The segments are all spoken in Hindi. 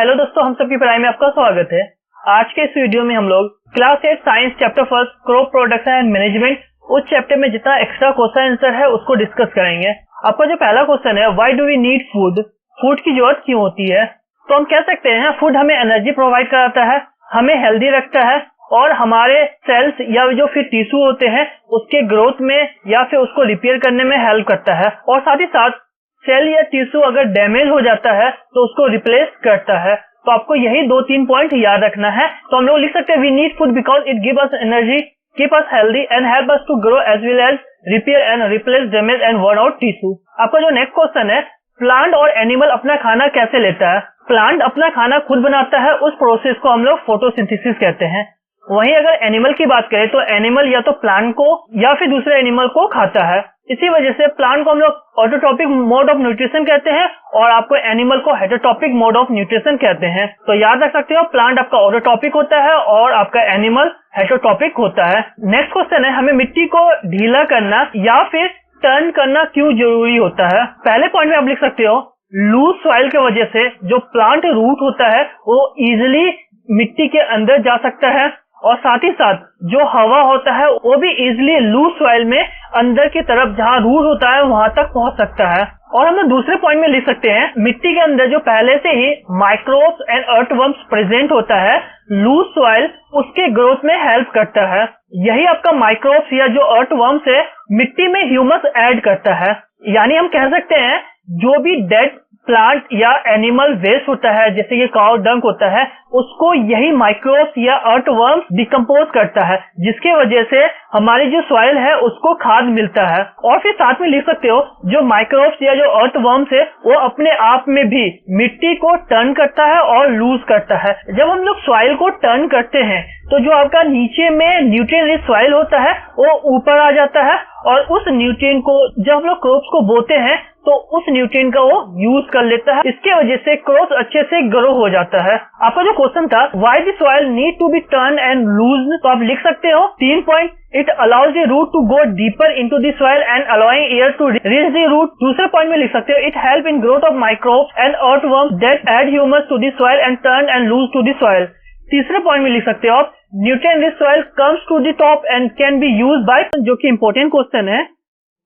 हेलो दोस्तों, हम सबकी पढ़ाई में आपका स्वागत है। आज के इस वीडियो में हम लोग class 8 science chapter first crop production and management उस चैप्टर में जितना एक्स्ट्रा क्वेश्चन आंसर है उसको डिस्कस करेंगे। आपका जो पहला क्वेश्चन है, why do we need food, food की जरूरत क्यों होती है। तो हम कह सकते हैं फूड हमें एनर्जी प्रोवाइड कराता है, हमें हेल्दी रखता है और हमारे सेल्स या जो फिर टिश्यू होते हैं उसके ग्रोथ में या फिर उसको रिपेयर करने में हेल्प करता है। और साथ ही साथ सेल या टिश्यू अगर डैमेज हो जाता है तो उसको रिप्लेस करता है। तो आपको यही 2-3 पॉइंट याद रखना है। तो हम लोग लिख सकते हैं we need food because it give us energy, keep us healthy and help us to grow as well as repair and replace damage and worn out tissue. आपका जो नेक्स्ट क्वेश्चन है, प्लांट और एनिमल अपना खाना कैसे लेता है। प्लांट अपना खाना खुद बनाता है, उस प्रोसेस को हम लोग फोटोसिंथेसिस कहते हैं। वहीं अगर एनिमल की बात करें तो एनिमल या तो प्लांट को या फिर दूसरे एनिमल को खाता है। इसी वजह से प्लांट को हम लोग ऑटोट्रॉपिक मोड ऑफ न्यूट्रिशन कहते हैं और आपको एनिमल को हेटेरोट्रॉपिक मोड ऑफ न्यूट्रिशन कहते हैं। तो याद रख सकते हो, प्लांट आपका ऑटोट्रॉपिक होता है और आपका एनिमल हेटेरोट्रॉपिक होता है। नेक्स्ट क्वेश्चन है, हमें मिट्टी को ढीला करना या फिर टर्न करना क्यों जरूरी होता है। पहले पॉइंट में आप लिख सकते हो लूज सॉइल की वजह से जो प्लांट रूट होता है वो इजिली मिट्टी के अंदर जा सकता है और साथ ही साथ जो हवा होता है वो भी इजिली लूज सॉइल में अंदर की तरफ जहां रूट होता है वहां तक पहुंच सकता है। और हम लोग दूसरे पॉइंट में लिख सकते हैं मिट्टी के अंदर जो पहले से ही माइक्रोब्स एंड अर्थवर्म्स प्रेजेंट होता है, लूज सॉइल उसके ग्रोथ में हेल्प करता है। यही आपका माइक्रोब्स या जो अर्थवर्म्स है मिट्टी में ह्यूमस ऐड करता है। यानी हम कह सकते हैं जो भी डेड प्लांट या एनिमल वेस्ट होता है जैसे कि काउ डंक होता है उसको यही माइक्रोब्स या अर्थवर्म्स डिकम्पोज करता है, जिसके वजह से हमारी जो सॉइल है उसको खाद मिलता है। और फिर साथ में लिख सकते हो जो माइक्रोब्स या जो अर्थवर्म्स है वो अपने आप में भी मिट्टी को टर्न करता है और लूज करता है। जब हम लोग सॉइल को टर्न करते हैं तो जो आपका नीचे में न्यूट्रिएंट रिच सॉइल होता है वो ऊपर आ जाता है और उस न्यूट्रिएंट को जब हम लोग क्रॉप्स को बोते हैं तो उस न्यूट्रिएंट का वो यूज कर लेता है। इसके वजह से क्रॉप अच्छे से ग्रो हो जाता है। आपका जो क्वेश्चन था why the soil need to be turn and loose, तो आप लिख सकते हो 3 point, it allows the root to go deeper into the soil and allowing air to reach the root. दूसरे पॉइंट में लिख सकते हो it help in growth of microbes and earthworms that add humus to the soil and turn and loose to the soil. तीसरे पॉइंट में लिख सकते हो आप nutrient rich soil comes to the top and can be used by, जो कि इंपॉर्टेंट क्वेश्चन है,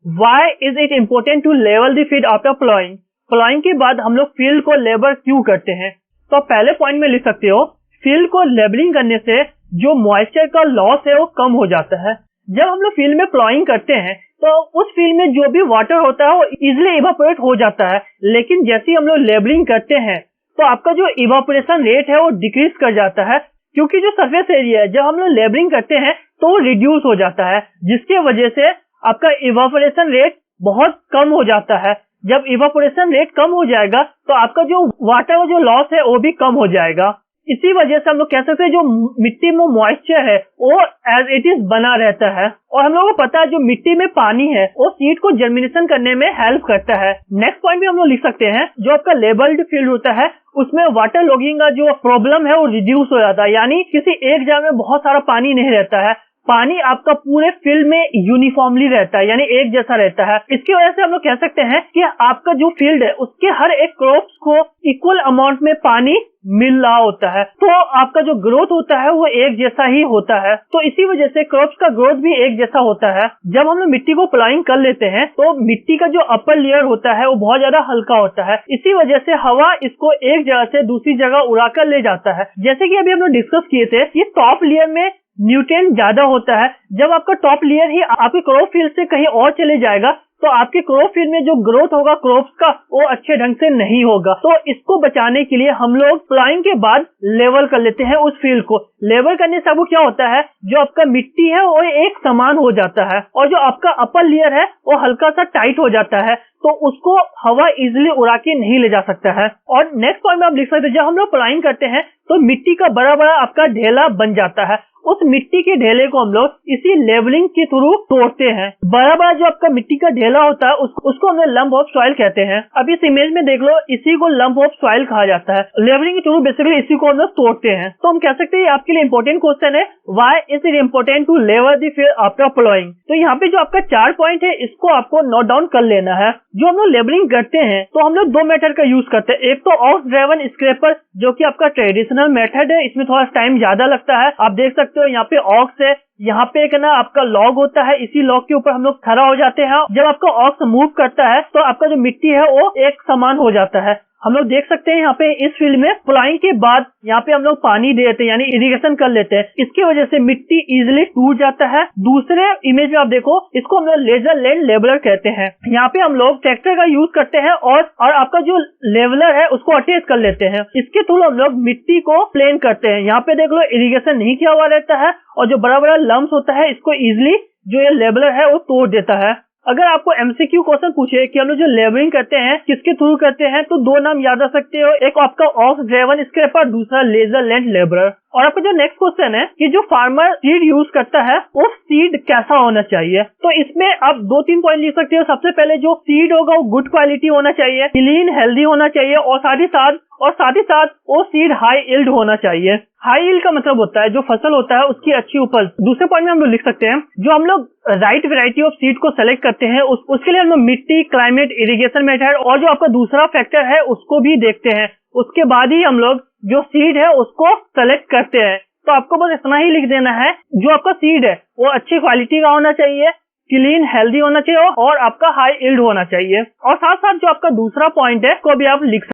Why is it important to level the field after plowing? Ploughing के बाद हम लोग फील्ड को लेबर क्यों करते हैं। तो पहले पॉइंट में लिख सकते हो फील्ड को लेबलिंग करने से जो मॉइस्चर का लॉस है वो कम हो जाता है। जब हम लोग फील्ड में प्लॉइंग करते हैं तो उस फील्ड में जो भी वाटर होता है वो इजिली इवापोरेट हो जाता है, लेकिन जैसे ही हम लोग लेबलिंग करते हैं तो आपका जो इवापोरेशन रेट है वो डिक्रीज कर जाता है, क्योंकि जो सरफेस एरिया है जब हम लोग लेबलिंग करते हैं तो वो रिड्यूस हो जाता है, जिसके वजह से आपका इवापोरेशन रेट बहुत कम हो जाता है। जब इवापोरेशन रेट कम हो जाएगा तो आपका जो वाटर का जो लॉस है वो भी कम हो जाएगा। इसी वजह से हम लोग कह सकते हैं जो मिट्टी में मॉइस्चर है वो एज इट इज बना रहता है। और हम लोगों को पता है जो मिट्टी में पानी है वो सीड को जर्मिनेशन करने में हेल्प करता है। नेक्स्ट पॉइंट भी हम लोग लिख सकते हैं जो आपका लेबल्ड फील्ड होता है उसमें वाटर लॉगिंग का जो प्रॉब्लम है वो रिड्यूस हो जाता है। यानी किसी एक जगह में बहुत सारा पानी नहीं रहता है, पानी आपका पूरे फील्ड में यूनिफॉर्मली रहता है, यानी एक जैसा रहता है। इसकी वजह से हम लोग कह सकते हैं कि आपका जो फील्ड है उसके हर एक क्रॉप्स को इक्वल अमाउंट में पानी मिल रहा होता है, तो आपका जो ग्रोथ होता है वो एक जैसा ही होता है। तो इसी वजह से क्रॉप्स का ग्रोथ भी एक जैसा होता है। जब हम लोग मिट्टी को प्लॉइंग कर लेते हैं तो मिट्टी का जो अपर लेयर होता है वो बहुत ज्यादा हल्का होता है, इसी वजह से हवा इसको एक जगह से दूसरी जगह उड़ा कर ले जाता है। जैसे कि अभी हम लोग डिस्कस किए थे, ये टॉप लेयर में न्यूट्रिएंट ज्यादा होता है। जब आपका टॉप लेयर ही आपके क्रॉप फील्ड से कहीं और चले जाएगा तो आपके क्रॉप फील्ड में जो ग्रोथ होगा क्रॉप्स का वो अच्छे ढंग से नहीं होगा। तो इसको बचाने के लिए हम लोग प्लॉइंग के बाद लेवल कर लेते हैं उस फील्ड को। लेवल करने से वो क्या होता है, जो आपका मिट्टी है वो एक समान हो जाता है और जो आपका अपर लेयर है वो हल्का सा टाइट हो जाता है, तो उसको हवा इजिली उड़ा के नहीं ले जा सकता है। और नेक्स्ट पॉइंट में आप लिख सकते हैं जब हम लोग प्लॉइंग करते हैं तो मिट्टी का बड़ा बड़ा आपका ढेला बन जाता है उस मिट्टी के ढेले को हम लोग इसी लेवलिंग के थ्रू तोड़ते हैं। बड़ा बड़ा जो आपका मिट्टी का ढेला होता है उसको हम लंप ऑफ सॉइल कहते हैं। अब इस इमेज में देख लो, इसी को लंप ऑफ सॉइल कहा जाता है। लेवलिंग के थ्रू बेसिकली इसी को हम लोग तोड़ते हैं। तो हम कह सकते हैं आपके लिए इंपॉर्टेंट क्वेश्चन है, why is it important to level the field after ploughing. तो यहाँ पे जो आपका 4 पॉइंट है इसको आपको नोट डाउन कर लेना है। जो हम लोग लेवलिंग करते हैं तो हम लोग 2 मेथड का यूज करते हैं। एक तो ऑक्स ड्राइवन स्क्रैपर जो कि आपका ट्रेडिशनल मेथड है, इसमें थोड़ा टाइम ज्यादा लगता है। आप देख सकते हो यहाँ पे ऑक्स है, यहाँ पे एक ना आपका लॉग होता है, इसी लॉग के ऊपर हम लोग खड़ा हो जाते हैं। जब आपका ऑक्स मूव करता है तो आपका जो मिट्टी है वो एक समान हो जाता है। हम लोग देख सकते हैं यहाँ पे इस फील्ड में प्लॉइंग के बाद यहाँ पे हम लोग पानी दे देते हैं, यानी इरिगेशन कर लेते हैं। इसकी वजह से मिट्टी इजिली टूट जाता है। दूसरे इमेज में आप देखो, इसको हम लोग लेजर लैंड लेवलर कहते हैं। यहाँ पे हम लोग ट्रैक्टर का यूज करते हैं और आपका जो लेवलर है उसको अटैच कर लेते हैं। इसके थ्रू हम लोग मिट्टी को प्लेन करते हैं। यहाँ पे देख लो, इरिगेशन नहीं किया हुआ रहता है और जो बड़ा बड़ा लम्स होता है इसको इजिली जो ये लेवलर है वो तोड़ देता है। अगर आपको एमसीक्यू क्वेश्चन पूछे कि हम लोग जो लेवलिंग करते हैं किसके थ्रू करते हैं, तो 2 नाम याद रख सकते हो, एक आपका ऑक्स ड्राइवन स्क्रैपर, दूसरा लेजर लैंड लेवलर। और आपका जो नेक्स्ट क्वेश्चन है कि जो फार्मर सीड यूज करता है वो सीड कैसा होना चाहिए, तो इसमें आप 2-3 पॉइंट लिख सकते हो। सबसे पहले जो सीड होगा वो गुड क्वालिटी होना चाहिए, क्लीन हेल्दी होना चाहिए और साथ ही साथ वो सीड हाई यील्ड होना चाहिए। हाई यील्ड का मतलब होता है जो फसल होता है उसकी अच्छी उपज। दूसरे पॉइंट में हम लोग लिख सकते हैं जो हम लोग राइट वैरायटी ऑफ सीड को सेलेक्ट करते हैं उसके लिए हम लोग मिट्टी, क्लाइमेट, इरिगेशन मेथड और जो आपका दूसरा फैक्टर है उसको भी देखते हैं। उसके बाद ही हम लोग जो सीड है उसको सेलेक्ट करते हैं। तो आपको बस इतना ही लिख देना है, जो आपका सीड है वो अच्छी क्वालिटी का होना चाहिए, क्लीन हेल्दी होना चाहिए और आपका हाई यील्ड होना चाहिए। और साथ साथ जो आपका दूसरा पॉइंट है को भी आप लिख सकते हैं।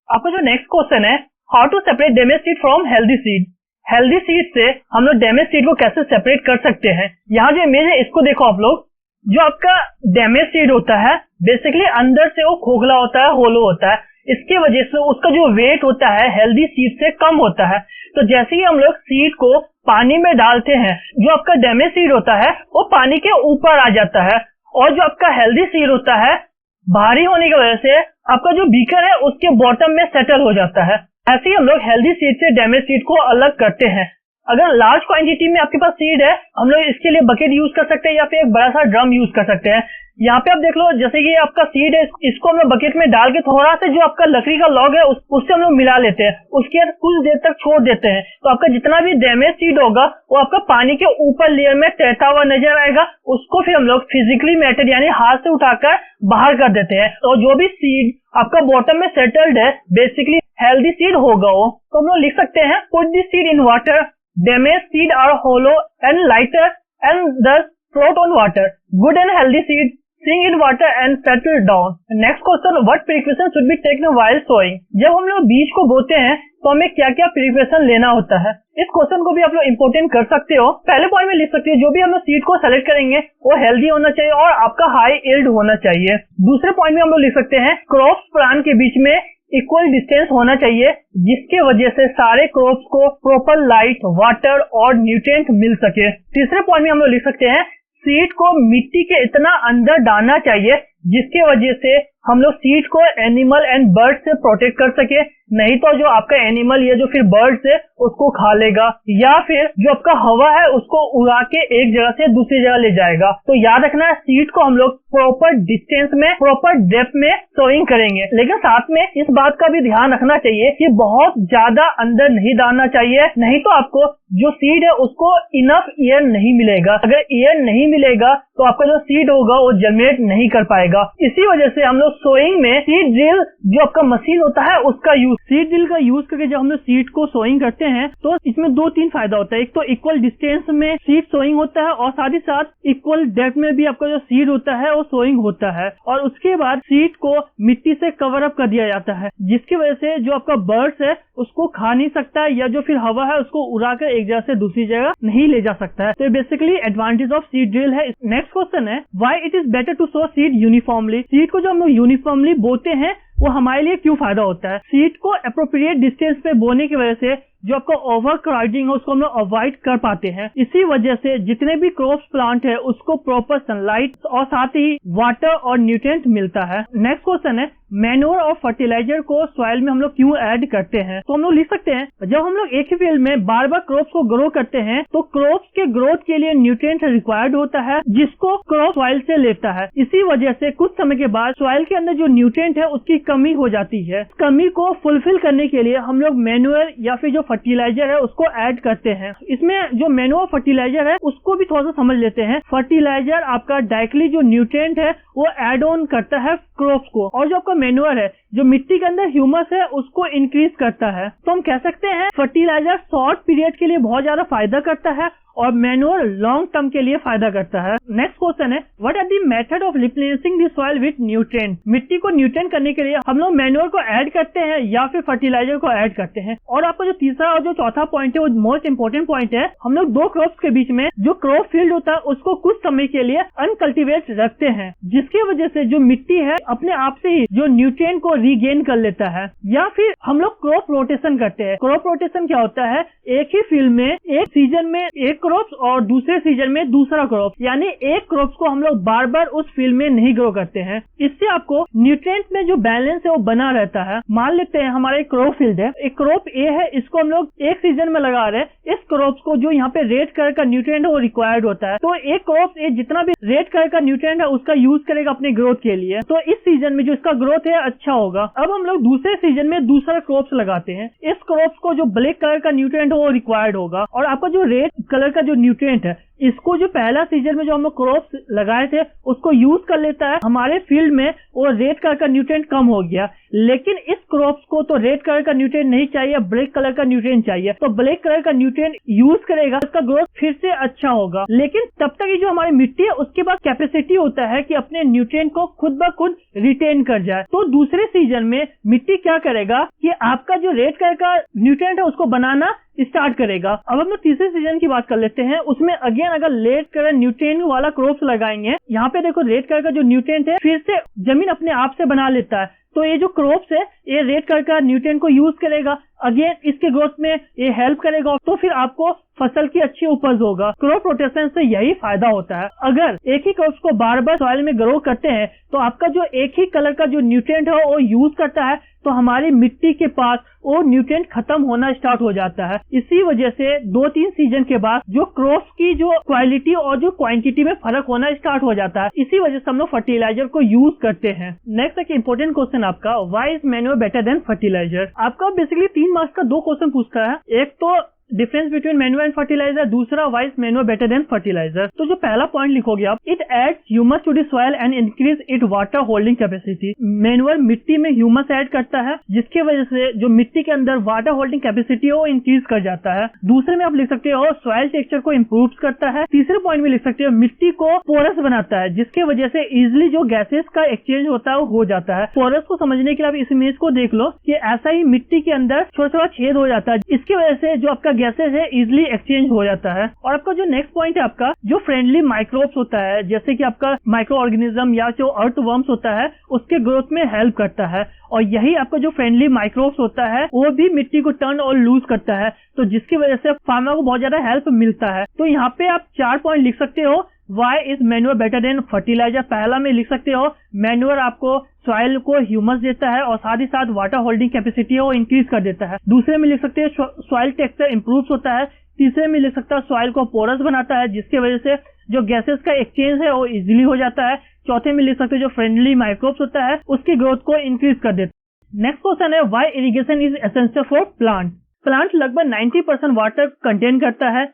आपका जो नेक्स्ट क्वेश्चन है, how to separate damage seed from healthy seed. Healthy seed से हम लोग डैमेज सीड को कैसे सेपरेट कर सकते हैं। यहाँ जो इमेज है इसको देखो आप लोग, जो आपका डैमेज सीड होता है बेसिकली अंदर से वो खोखला होता है, होलो होता है। इसके वजह से उसका जो वेट होता है हेल्दी सीड से कम होता है। तो जैसे ही हम लोग सीड को पानी में डालते हैं, जो आपका डैमेज सीड होता है वो पानी के ऊपर आ जाता है और जो आपका हेल्दी सीड होता है भारी होने की वजह से आपका जो बीकर है उसके बॉटम में सेटल हो जाता है। ऐसे ही हम लोग हेल्दी सीड से डैमेज सीड को अलग करते हैं। अगर लार्ज क्वांटिटी में आपके पास सीड है, हम लोग इसके लिए बकेट यूज कर सकते हैं या फिर एक बड़ा सा ड्रम यूज कर सकते हैं। यहाँ पे आप देख लो, जैसे कि आपका सीड है, इसको हम लोग बकेट में डाल के थोड़ा सा जो आपका लकड़ी का लॉग है उससे हम लोग मिला लेते हैं, उसके बाद कुछ देर तक छोड़ देते हैं। तो आपका जितना भी डैमेज सीड होगा वो आपका पानी के ऊपर लेयर में तैरता हुआ नजर आएगा। उसको फिर हम लोग फिजिकली मेथड यानी हाथ से उठाकर बाहर कर देते हैं। तो जो भी सीड आपका बॉटम में सेटल्ड है बेसिकली हेल्दी सीड होगा वो। तो हम लोग लिख सकते हैं, put this seed in water, damage seed are hollow and lighter and thus float on water, good and healthy seed sink in water and settle down. Next question, what precaution should be taken while sowing? जब हम लोग बीज को बोते हैं तो हमें क्या क्या प्रिपरेशन लेना होता है, इस क्वेश्चन को भी आप लोग इम्पोर्टेंट कर सकते हो। पहले पॉइंट में लिख सकते हो, जो भी हम लोग सीड को सेलेक्ट करेंगे वो हेल्दी होना चाहिए और आपका हाई यील्ड होना चाहिए। दूसरे पॉइंट में हम लोग लिख सकते हैं, क्रॉप्स प्लांट के बीच में इक्वल डिस्टेंस होना चाहिए जिसके वजह से सारे क्रॉप्स को प्रॉपर लाइट, वाटर और न्यूट्रिएंट मिल सके। तीसरे पॉइंट में हम लोग लिख सकते हैं, सीड को मिट्टी के इतना अंदर डालना चाहिए जिसके वजह से हम लोग सीड को एनिमल एंड बर्ड से प्रोटेक्ट कर सके, नहीं तो जो आपका एनिमल या जो फिर बर्ड है उसको खा लेगा या फिर जो आपका हवा है उसको उड़ा के एक जगह से दूसरी जगह ले जाएगा। तो याद रखना है, सीड को हम लोग प्रॉपर डिस्टेंस में, प्रॉपर डेप्थ में सोइंग करेंगे, लेकिन साथ में इस बात का भी ध्यान रखना चाहिए कि बहुत ज्यादा अंदर नहीं डालना चाहिए, नहीं तो आपको जो सीड है उसको इनफ एयर नहीं मिलेगा। अगर एयर नहीं मिलेगा तो आपका जो सीड होगा वो जर्मिनेट नहीं कर पाएगा। इसी वजह से हम लोग सोइंग में सीड ड्रिल जो आपका मशीन होता है उसका यूज, सीड ड्रिल का यूज करके जब हम लोग सीड को सोइंग करते हैं तो इसमें 2-3 फायदा होता है। एक तो इक्वल डिस्टेंस में सीड सोइंग होता है और साथ ही साथ इक्वल डेप्थ में भी आपका जो सीड होता है वो सोइंग होता है। और उसके बाद सीड को मिट्टी से कवर अप कर दिया जाता है जिसकी वजह से जो आपका बर्ड्स है उसको खा नहीं सकता है या जो फिर हवा है उसको उड़ाकर एक जगह से दूसरी जगह नहीं ले जा सकता है। तो basically advantage of seed drill है। नेक्स्ट क्वेश्चन है, why it is better to sow seed uniformly. Seed को जो हम लोग यूनिफॉर्मली बोते हैं वो हमारे लिए क्यों फायदा होता है। सीड को अप्रोप्रिएट डिस्टेंस पे बोने की वजह से जो आपका ओवर क्राउडिंग है उसको हम लोग अवॉइड कर पाते हैं। इसी वजह से जितने भी क्रॉप्स प्लांट है उसको प्रॉपर सनलाइट और साथ ही वाटर और न्यूट्रिएंट मिलता है। नेक्स्ट क्वेश्चन है मैन्योर और फर्टिलाइजर को सॉइल में हम लोग क्यों ऐड करते हैं? तो हम लोग लिख सकते हैं जब हम लोग एक ही फील्ड में बार बार क्रॉप्स को ग्रो करते हैं तो क्रॉप्स के ग्रोथ के लिए न्यूट्रिएंट रिक्वायर्ड होता है जिसको क्रॉप सॉइल से लेता है। इसी वजह से कुछ समय के बाद सॉइल के अंदर जो न्यूट्रिएंट है उसकी कमी हो जाती है। कमी को फुलफिल करने के लिए हम लोग मैन्योर या फिर जो फर्टिलाइजर है उसको ऐड करते हैं। इसमें जो मैन्योर फर्टिलाइजर है उसको भी थोड़ा सा समझ लेते हैं। फर्टिलाइजर आपका डायरेक्टली जो न्यूट्रिएंट है वो एड ऑन करता है क्रॉप्स को, और जो आपका मैन्योर है जो मिट्टी के अंदर ह्यूमस है उसको इंक्रीज करता है। तो हम कह सकते हैं फर्टिलाइजर शॉर्ट पीरियड के लिए बहुत ज्यादा फायदा करता है और मैन्योर लॉन्ग टर्म के लिए फायदा करता है। नेक्स्ट क्वेश्चन है what are the method of replacing the soil with nutrient? मिट्टी को न्यूट्रिएंट करने के लिए हम लोग मैन्योर को ऐड करते हैं या फिर फर्टिलाइजर को ऐड करते हैं। और आपका जो तीसरा और जो चौथा पॉइंट है वो मोस्ट इंपोर्टेंट पॉइंट है। हम लोग दो क्रॉप्स के बीच में जो क्रॉप फील्ड होता है उसको कुछ समय के लिए अनकल्टिवेट रखते हैं जिसकी वजह से जो मिट्टी है अपने आप से ही जो न्यूट्रिएंट को रीगेन कर लेता है। या फिर हम लोग क्रॉप रोटेशन करते हैं। क्रॉप रोटेशन क्या होता है? एक ही फील्ड में एक सीजन में एक क्रॉप्स और दूसरे सीजन में दूसरा क्रॉप, यानी एक क्रॉप्स को हम लोग बार बार उस फील्ड में नहीं ग्रो करते हैं। इससे आपको न्यूट्रिएंट में जो बैलेंस है वो बना रहता है। मान लेते हैं हमारा एक क्रॉप फील्ड है, एक क्रॉप ए है, इसको हम लोग एक सीजन में लगा रहे हैं। इस क्रॉप्स को जो यहाँ पे रेड कलर का न्यूट्रिएंट है वो रिक्वायर्ड होता है, तो एक क्रॉप ए जितना भी रेड कलर का न्यूट्रिएंट है उसका यूज करेगा अपने ग्रोथ के लिए, तो इस सीजन में जो इसका ग्रोथ है अच्छा होगा। अब हम लोग दूसरे सीजन में दूसरा क्रॉप्स लगाते हैं। इस क्रॉप्स को जो ब्लैक कलर का न्यूट्रिएंट है वो रिक्वायर्ड होगा, और आपका जो रेड कलर का जो न्यूट्रिएंट है इसको जो पहला सीजन में जो हम लोग क्रॉप्स लगाए थे उसको यूज कर लेता है। हमारे फील्ड में वो रेड कलर का न्यूट्रिएंट कम हो गया, लेकिन इस क्रॉप्स को तो रेड कलर का न्यूट्रिएंट नहीं चाहिए, ब्लैक कलर का न्यूट्रिएंट चाहिए, तो ब्लैक कलर का न्यूट्रिएंट यूज करेगा, इसका ग्रोथ फिर से अच्छा होगा। लेकिन तब तक ये जो हमारी मिट्टी है उसके पास कैपेसिटी होता है कि अपने न्यूट्रिएंट को खुद ब खुद रिटेन कर जाए। तो दूसरे सीजन में मिट्टी क्या करेगा कि आपका जो रेड कलर का न्यूट्रिएंट है उसको बनाना स्टार्ट करेगा। अब हम लोग तीसरे सीजन की बात कर लेते हैं। उसमें अगेन अगर रेड कलर न्यूट्रिएंट वाला क्रॉप्स लगाएंगे, यहाँ पे देखो रेड कलर का जो न्यूट्रिएंट है फिर से जमीन अपने आप से बना लेता है, तो ये जो क्रॉप्स है ये रेड कलर का न्यूट्रिएंट को यूज करेगा, अगेन इसके ग्रोथ में ये हेल्प करेगा, तो फिर आपको फसल की अच्छी उपज होगा। क्रॉप रोटेशन से यही फायदा होता है। अगर एक ही क्रॉप्स को बार बार सॉइल में ग्रो करते हैं तो आपका जो एक ही कलर का जो न्यूट्रिएंट है वो यूज करता है, तो हमारी मिट्टी के पास वो न्यूट्रिएंट खत्म होना स्टार्ट हो जाता है। इसी वजह से 2-3 सीजन के बाद जो क्रॉप्स की जो क्वालिटी और जो क्वांटिटी में फर्क होना स्टार्ट हो जाता है। इसी वजह से हम लोग फर्टिलाइजर को यूज करते हैं। नेक्स्ट एक इंपॉर्टेंट क्वेश्चन आपका, why is manure better than fertiliser? आपका बेसिकली 3 मार्क्स का 2 क्वेश्चन पूछता है। एक तो difference between manure and fertiliser, दूसरा why is manure better than fertiliser. तो जो पहला पॉइंट लिखोगे आप, it adds humus to the soil and increase it water holding capacity. Manure मिट्टी में ह्यूमस ऐड करता है जिसकी वजह से जो मिट्टी के अंदर वाटर होल्डिंग कैपेसिटी है वो इंक्रीज कर जाता है। दूसरे में आप लिख सकते हो सॉइल टेक्सचर को इम्प्रूव करता है। तीसरे पॉइंट में लिख सकते हो मिट्टी को पोरस बनाता है जिसकी वजह से इजिली जो गैसेस का एक्सचेंज होता है वो हो जाता है। पोरस को समझने के लिए आप इस इमेज को देख लो कि ऐसा ही मिट्टी के अंदर छोटा-छोटा छेद हो जाता है, इसकी वजह से जो आपका गैसेस है इजिली एक्सचेंज हो जाता है। और आपका जो नेक्स्ट पॉइंट है आपका, जो फ्रेंडली माइक्रोब्स होता है जैसे कि आपका माइक्रो ऑर्गेनिज्म या जो अर्थवर्म्स होता है उसके ग्रोथ में हेल्प करता है, और यही आपका जो फ्रेंडली माइक्रोब्स होता है वो भी मिट्टी को टर्न और लूज करता है, तो जिसकी वजह से फार्मर को बहुत ज्यादा हेल्प मिलता है। तो यहाँ पे आप 4 पॉइंट लिख सकते हो why is manure better than fertiliser. पहला में लिख सकते हो मैन्योर आपको सॉइल को ह्यूमस देता है और साथ ही साथ वाटर होल्डिंग कैपेसिटी है वो इंक्रीज कर देता है। दूसरे में लिख सकते हो सॉइल टेक्सचर इंप्रूव होता है। तीसरे में लिख सकता है सॉइल को पोरस बनाता है जिसकी वजह से जो गैसेस का एक्सचेंज है वो इजिली हो जाता है। चौथे में लिख सकते हो जो फ्रेंडली माइक्रोब्स होता है उसकी ग्रोथ को इंक्रीज कर देता है। नेक्स्ट क्वेश्चन है why irrigation is essential for plant. Plant लगभग 90% वाटर कंटेन करता है।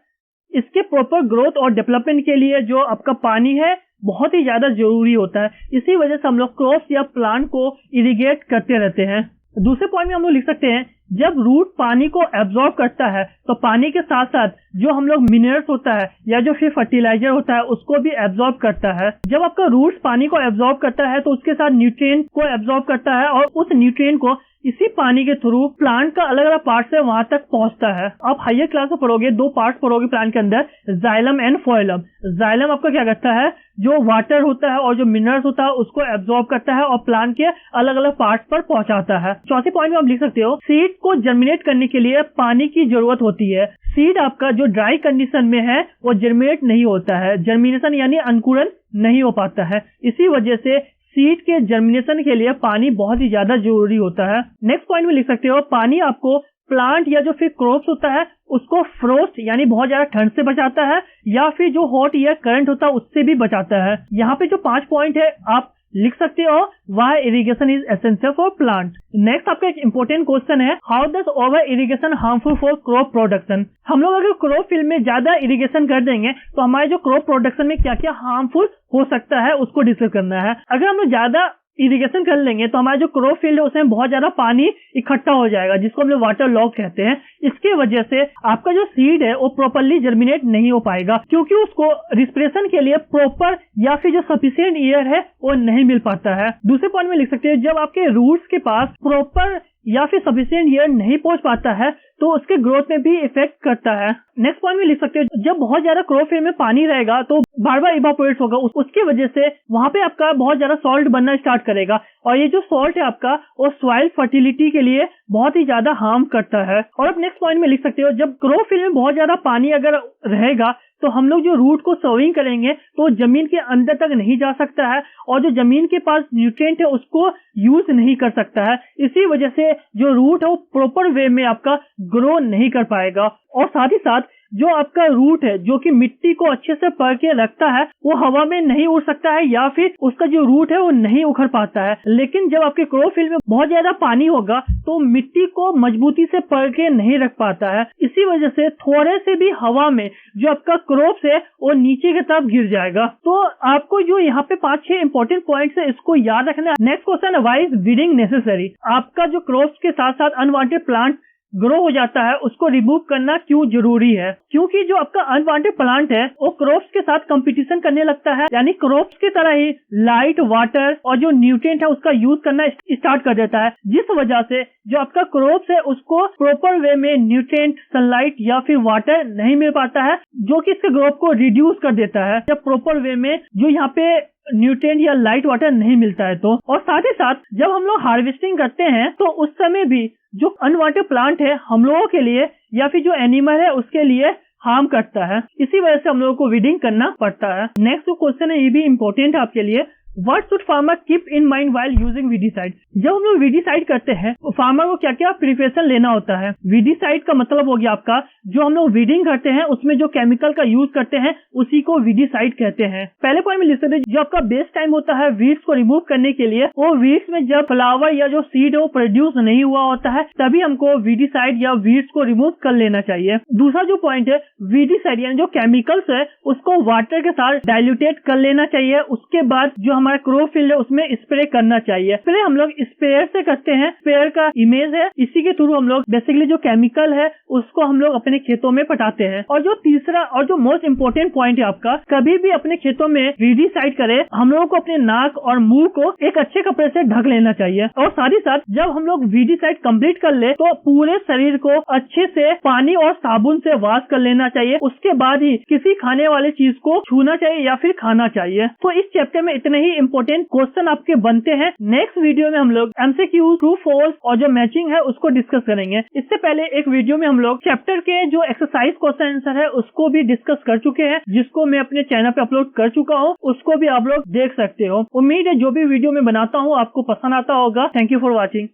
इसके प्रॉपर ग्रोथ और डेवलपमेंट के लिए जो आपका पानी है बहुत ही ज्यादा जरूरी होता है। इसी वजह से हम लोग क्रॉप्स या प्लांट को इरिगेट करते रहते हैं। दूसरे पॉइंट में हम लोग लिख सकते हैं जब रूट पानी को एब्जॉर्ब करता है तो पानी के साथ साथ जो हम लोग मिनरल्स होता है या जो फिर फर्टिलाइजर होता है उसको भी एब्जॉर्ब करता है। जब आपका रूट्स पानी को एब्जॉर्ब करता है तो उसके साथ न्यूट्रिएंट को एब्जॉर्ब करता है और उस न्यूट्रिएंट को इसी पानी के थ्रू प्लांट का अलग अलग पार्ट से वहां तक पहुंचता है। आप हायर क्लास में पढ़ोगे 2 पार्ट पढ़ोगे प्लांट के अंदर, जाइलम एंड फोइलम। जाइलम आपका क्या करता है, जो वाटर होता है और जो मिनरल्स होता है उसको एब्जॉर्ब करता है और प्लांट के अलग अलग पार्ट पर पहुंचाता है। चौथे पॉइंट में आप लिख सकते हो सीड को जर्मिनेट करने के लिए पानी की जरूरत होती है। सीड आपका जो ड्राई कंडीशन में है वो जर्मिनेट नहीं होता है, जर्मिनेशन यानी अंकुरण नहीं हो पाता है। इसी वजह से सीड के जर्मिनेशन के लिए पानी बहुत ही ज्यादा जरूरी होता है। नेक्स्ट पॉइंट में लिख सकते हो, पानी आपको प्लांट या जो फिर क्रॉप्स होता है उसको फ्रोस्ट यानी बहुत ज्यादा ठंड से बचाता है, या फिर जो हॉट एयर करंट होता है उससे भी बचाता है। यहाँ पे जो 5 पॉइंट है आप लिख सकते हो, why irrigation is essential for plant. Next आपका एक इंपॉर्टेंट क्वेश्चन है, how does over irrigation harmful for crop production. हम लोग अगर क्रॉप फील्ड में ज्यादा इरिगेशन कर देंगे तो हमारे जो क्रॉप प्रोडक्शन में क्या क्या हार्मफुल हो सकता है उसको डिस्कस करना है। अगर हम लोग ज्यादा इरिगेशन कर लेंगे तो हमारा जो क्रॉप फील्ड है उसमें बहुत ज्यादा पानी इकट्ठा हो जाएगा, जिसको हम लोग वाटर लॉग कहते हैं। इसके वजह से आपका जो सीड है वो प्रॉपर्ली जर्मिनेट नहीं हो पाएगा, क्योंकि उसको रिस्पिरेशन के लिए प्रॉपर या फिर जो सफिशिएंट एयर है वो नहीं मिल पाता है। दूसरे पॉइंट में लिख सकते हैं, जब आपके रूट्स के पास प्रॉपर या फिर सफिशिएंट एयर नहीं पहुंच पाता है तो उसके ग्रोथ में भी इफेक्ट करता है। नेक्स्ट पॉइंट में लिख सकते हैं, जब बहुत ज्यादा क्रॉप फील्ड में पानी रहेगा तो बार बार इवापोरेट होगा, उसकी वजह से वहां पे आपका बहुत ज्यादा सॉल्ट बनना स्टार्ट करेगा, और ये जो सॉल्ट है आपका वो सॉइल फर्टिलिटी के लिए बहुत ही ज्यादा हार्म करता है। और अब नेक्स्ट पॉइंट में लिख सकते हो, जब क्रॉप फील्ड में बहुत ज्यादा पानी अगर रहेगा तो हम लोग जो रूट को सर्विंग करेंगे तो जमीन के अंदर तक नहीं जा सकता है, और जो जमीन के पास न्यूट्रिएंट है उसको यूज नहीं कर सकता है। इसी वजह से जो रूट है वो प्रॉपर वे में आपका ग्रो नहीं कर पाएगा। और साथ ही साथ जो आपका रूट है जो कि मिट्टी को अच्छे से पकड़ के रखता है वो हवा में नहीं उड़ सकता है, या फिर उसका जो रूट है वो नहीं उखड़ पाता है। लेकिन जब आपके क्रॉप फील्ड में बहुत ज्यादा पानी होगा तो मिट्टी को मजबूती से पकड़ के नहीं रख पाता है। इसी वजह से थोड़े से भी हवा में जो आपका क्रॉप है वो नीचे की तरफ गिर जाएगा। तो आपको जो यहाँ पे 5-6 इंपॉर्टेंट पॉइंट्स है इसको याद रखना है। नेक्स्ट क्वेश्चन है, व्हाई इज वीडिंग नेसेसरी। आपका जो क्रॉप्स के साथ साथ अनवांटेड प्लांट ग्रो हो जाता है उसको रिमूव करना क्यों जरूरी है? क्योंकि जो आपका अनवांटेड प्लांट है वो क्रॉप्स के साथ कंपटीशन करने लगता है, यानी क्रॉप्स की तरह ही लाइट, वाटर और जो न्यूट्रिएंट है उसका यूज करना स्टार्ट कर देता है, जिस वजह से जो आपका क्रॉप्स है उसको प्रॉपर वे में न्यूट्रिएंट, सनलाइट या फिर वाटर नहीं मिल पाता है, जो कि इसके ग्रोथ को रिड्यूस कर देता है जब प्रॉपर वे में जो यहाँ पे न्यूट्रिएंट या लाइट वाटर नहीं मिलता है तो। और साथ ही साथ जब हम लोग हार्वेस्टिंग करते हैं तो उस समय भी जो अनवांटेड प्लांट है हम लोगों के लिए या फिर जो एनिमल है उसके लिए हार्म करता है। इसी वजह से हम लोगों को वीडिंग करना पड़ता है। नेक्स्ट क्वेश्चन है, ये भी इम्पोर्टेंट है आपके लिए, What should farmer keep in mind while using weedicide? जब हम लोग वीडीसाइड करते हैं तो फार्मर को क्या क्या प्रिपरेशन लेना होता है। वीडीसाइड का मतलब हो गया आपका जो हम लोग वीडिंग करते हैं उसमें जो केमिकल का यूज करते हैं उसी को वीडीसाइड कहते हैं। पहले पॉइंट में लिख सकते हैं, जो आपका बेस्ट टाइम होता है वीड्स को रिमूव करने के लिए वो वीड्स में जब फ्लावर या जो सीड है वो प्रोड्यूस नहीं हुआ होता है, तभी हमको वीडीसाइड या वीड्स को रिमूव कर लेना चाहिए। दूसरा जो पॉइंट है, वीडीसाइड यानी जो केमिकल्स है उसको वाटर के साथ डाइल्यूटेट कर लेना चाहिए। उसके बाद जो हमारा क्रॉप फील्ड है उसमें स्प्रे करना चाहिए। पहले हम लोग स्प्रेयर से करते हैं, स्प्रेयर का इमेज है, इसी के थ्रू हम लोग बेसिकली जो केमिकल है उसको हम लोग अपने खेतों में पटाते हैं। और जो तीसरा और जो मोस्ट इम्पोर्टेंट पॉइंट है आपका, कभी भी अपने खेतों में वीडीसाइड करे हम लोगों को अपने नाक और मुंह को एक अच्छे कपड़े से ढक लेना चाहिए। और साथ ही साथ जब हम लोग वीडीसाइड कंप्लीट कर ले तो पूरे शरीर को अच्छे से पानी और साबुन से वॉश कर लेना चाहिए। उसके बाद ही किसी खाने वाले चीज को छूना चाहिए या फिर खाना चाहिए। तो इस चैप्टर में इतने ही इंपॉर्टेंट क्वेश्चन आपके बनते हैं। नेक्स्ट वीडियो में हम लोग एमसीक्यू, ट्रू फॉल्स और जो मैचिंग है उसको डिस्कस करेंगे। इससे पहले एक वीडियो में हम लोग चैप्टर के जो एक्सरसाइज क्वेश्चन आंसर है उसको भी डिस्कस कर चुके हैं, जिसको मैं अपने चैनल पे अपलोड कर चुका हूँ, उसको भी आप लोग देख सकते हो। उम्मीद है जो भी वीडियो मैं बनाता हूँ आपको पसंद आता होगा। Thank you for watching.